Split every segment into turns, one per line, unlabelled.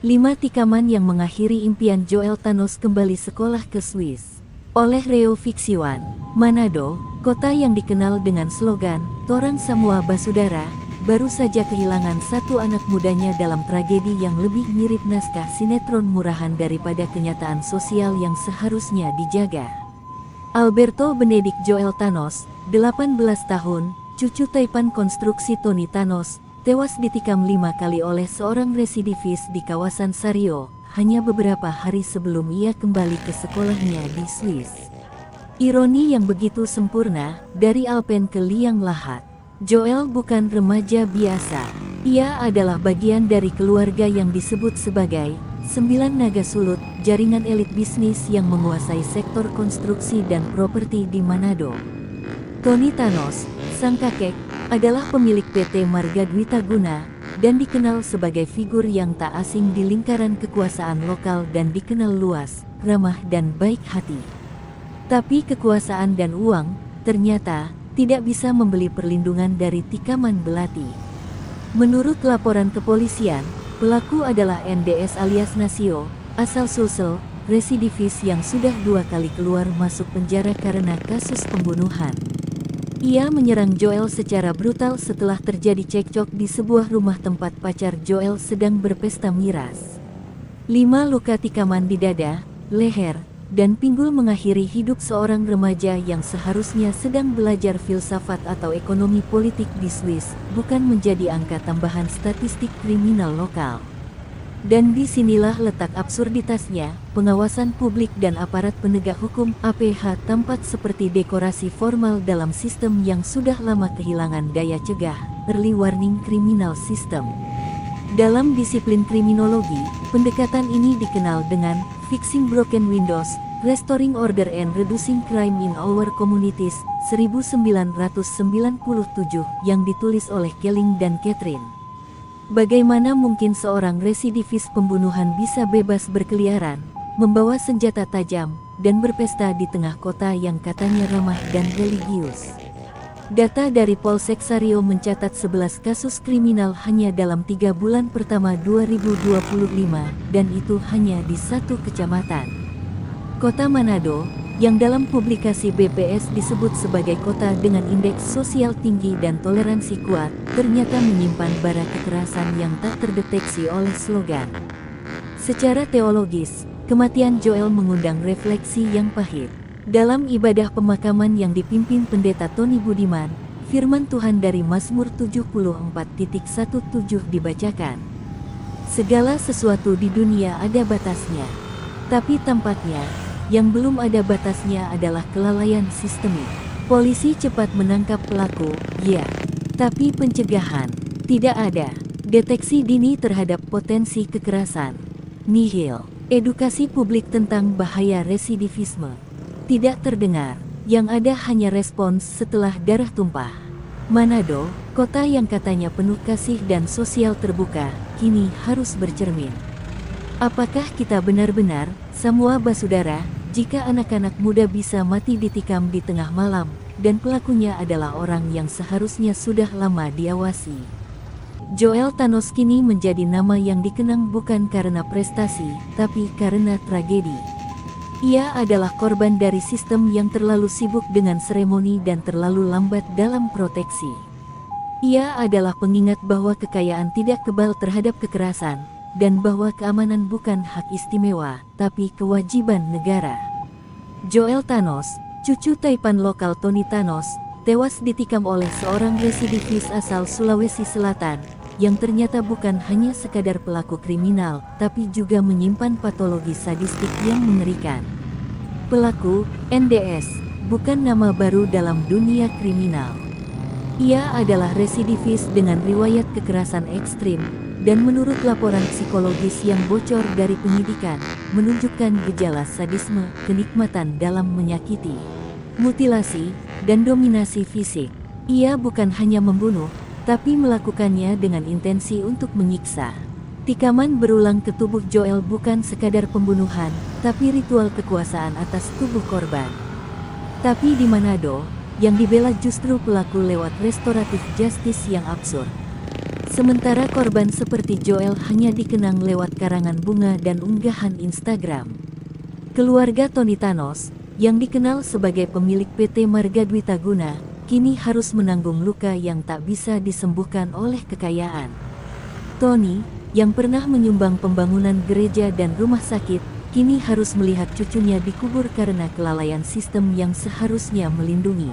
5 tikaman yang mengakhiri impian Joel Thanos kembali sekolah ke Swiss. Oleh Reo Fiksiwan, Manado, kota yang dikenal dengan slogan, Torang Semua Basudara, baru saja kehilangan satu anak mudanya dalam tragedi yang lebih mirip naskah sinetron murahan daripada kenyataan sosial yang seharusnya dijaga. Alberto Benedict Joel Thanos, 18 tahun, cucu taipan konstruksi Tony Thanos, tewas ditikam 5 kali oleh seorang residivis di kawasan Sario, hanya beberapa hari sebelum ia kembali ke sekolahnya di Swiss. Ironi yang begitu sempurna, dari Alpen ke Liang Lahat. Joel bukan remaja biasa. Ia adalah bagian dari keluarga yang disebut sebagai 9 naga sulut, jaringan elit bisnis yang menguasai sektor konstruksi dan properti di Manado. Tony Thanos, sang kakek, adalah pemilik PT Marga Dwita Guna, dan dikenal sebagai figur yang tak asing di lingkaran kekuasaan lokal dan dikenal luas, ramah dan baik hati. Tapi kekuasaan dan uang, ternyata, tidak bisa membeli perlindungan dari tikaman belati. Menurut laporan kepolisian, pelaku adalah NDS alias Nasio, asal Sulsel, residivis yang sudah 2 kali keluar masuk penjara karena kasus pembunuhan. Ia menyerang Joel secara brutal setelah terjadi cekcok di sebuah rumah tempat pacar Joel sedang berpesta miras. 5 luka tikaman di dada, leher, dan pinggul mengakhiri hidup seorang remaja yang seharusnya sedang belajar filsafat atau ekonomi politik di Swiss, bukan menjadi angka tambahan statistik kriminal lokal. Dan disinilah letak absurditasnya, pengawasan publik dan aparat penegak hukum (APH) tampak seperti dekorasi formal dalam sistem yang sudah lama kehilangan daya cegah, early warning criminal system. Dalam disiplin kriminologi, pendekatan ini dikenal dengan Fixing Broken Windows, Restoring Order and Reducing Crime in Our Communities, 1997, yang ditulis oleh Kelling dan Catherine. Bagaimana mungkin seorang residivis pembunuhan bisa bebas berkeliaran, membawa senjata tajam, dan berpesta di tengah kota yang katanya ramah dan religius? Data dari Polsek Sario mencatat 11 kasus kriminal hanya dalam 3 bulan pertama 2025, dan itu hanya di 1 kecamatan. Kota Manado, yang dalam publikasi BPS disebut sebagai kota dengan indeks sosial tinggi dan toleransi kuat, ternyata menyimpan bara kekerasan yang tak terdeteksi oleh slogan. Secara teologis, kematian Joel mengundang refleksi yang pahit. Dalam ibadah pemakaman yang dipimpin Pendeta Tony Budiman, firman Tuhan dari Mazmur 74:17 dibacakan. Segala sesuatu di dunia ada batasnya. Tapi tampaknya, yang belum ada batasnya adalah kelalaian sistemik. Polisi cepat menangkap pelaku, ya. Tapi pencegahan, tidak ada. Deteksi dini terhadap potensi kekerasan, nihil. Edukasi publik tentang bahaya residivisme, tidak terdengar. Yang ada hanya respons setelah darah tumpah. Manado, kota yang katanya penuh kasih dan sosial terbuka, kini harus bercermin. Apakah kita benar-benar, semua basudara, jika anak-anak muda bisa mati ditikam di tengah malam, dan pelakunya adalah orang yang seharusnya sudah lama diawasi? Joel Thanos kini menjadi nama yang dikenang bukan karena prestasi, tapi karena tragedi. Ia adalah korban dari sistem yang terlalu sibuk dengan seremoni dan terlalu lambat dalam proteksi. Ia adalah pengingat bahwa kekayaan tidak kebal terhadap kekerasan, dan bahwa keamanan bukan hak istimewa, tapi kewajiban negara. Joel Thanos, cucu taipan lokal Tony Thanos, tewas ditikam oleh seorang residivis asal Sulawesi Selatan, yang ternyata bukan hanya sekadar pelaku kriminal, tapi juga menyimpan patologi sadistik yang mengerikan. Pelaku, NDS, bukan nama baru dalam dunia kriminal. Ia adalah residivis dengan riwayat kekerasan ekstrim, dan menurut laporan psikologis yang bocor dari penyidikan, menunjukkan gejala sadisme, kenikmatan dalam menyakiti, mutilasi, dan dominasi fisik. Ia bukan hanya membunuh, tapi melakukannya dengan intensi untuk menyiksa. Tikaman berulang ke tubuh Joel bukan sekadar pembunuhan, tapi ritual kekuasaan atas tubuh korban. Tapi di Manado, yang dibela justru pelaku lewat restoratif justice yang absurd. Sementara korban seperti Joel hanya dikenang lewat karangan bunga dan unggahan Instagram. Keluarga Tony Thanos, yang dikenal sebagai pemilik PT Marga Dwitaguna, kini harus menanggung luka yang tak bisa disembuhkan oleh kekayaan. Tony, yang pernah menyumbang pembangunan gereja dan rumah sakit, kini harus melihat cucunya dikubur karena kelalaian sistem yang seharusnya melindungi.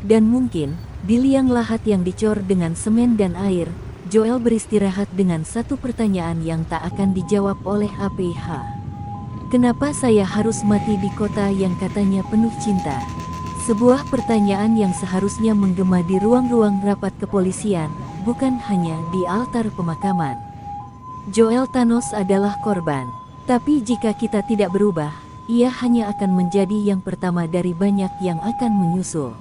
Dan mungkin, di liang lahat yang dicor dengan semen dan air, Joel beristirahat dengan satu pertanyaan yang tak akan dijawab oleh APH. Kenapa saya harus mati di kota yang katanya penuh cinta? Sebuah pertanyaan yang seharusnya menggema di ruang-ruang rapat kepolisian, bukan hanya di altar pemakaman. Joel Thanos adalah korban. Tapi jika kita tidak berubah, ia hanya akan menjadi yang pertama dari banyak yang akan menyusul.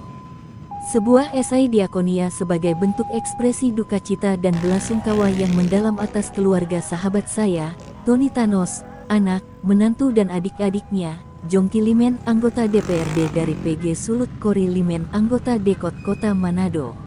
Sebuah esai diakonia sebagai bentuk ekspresi duka cita dan belasungkawa yang mendalam atas keluarga sahabat saya, Tony Thanos, anak, menantu dan adik-adiknya, Jongki Limen anggota DPRD dari PG Sulut Kori Limen anggota Dekot Kota Manado.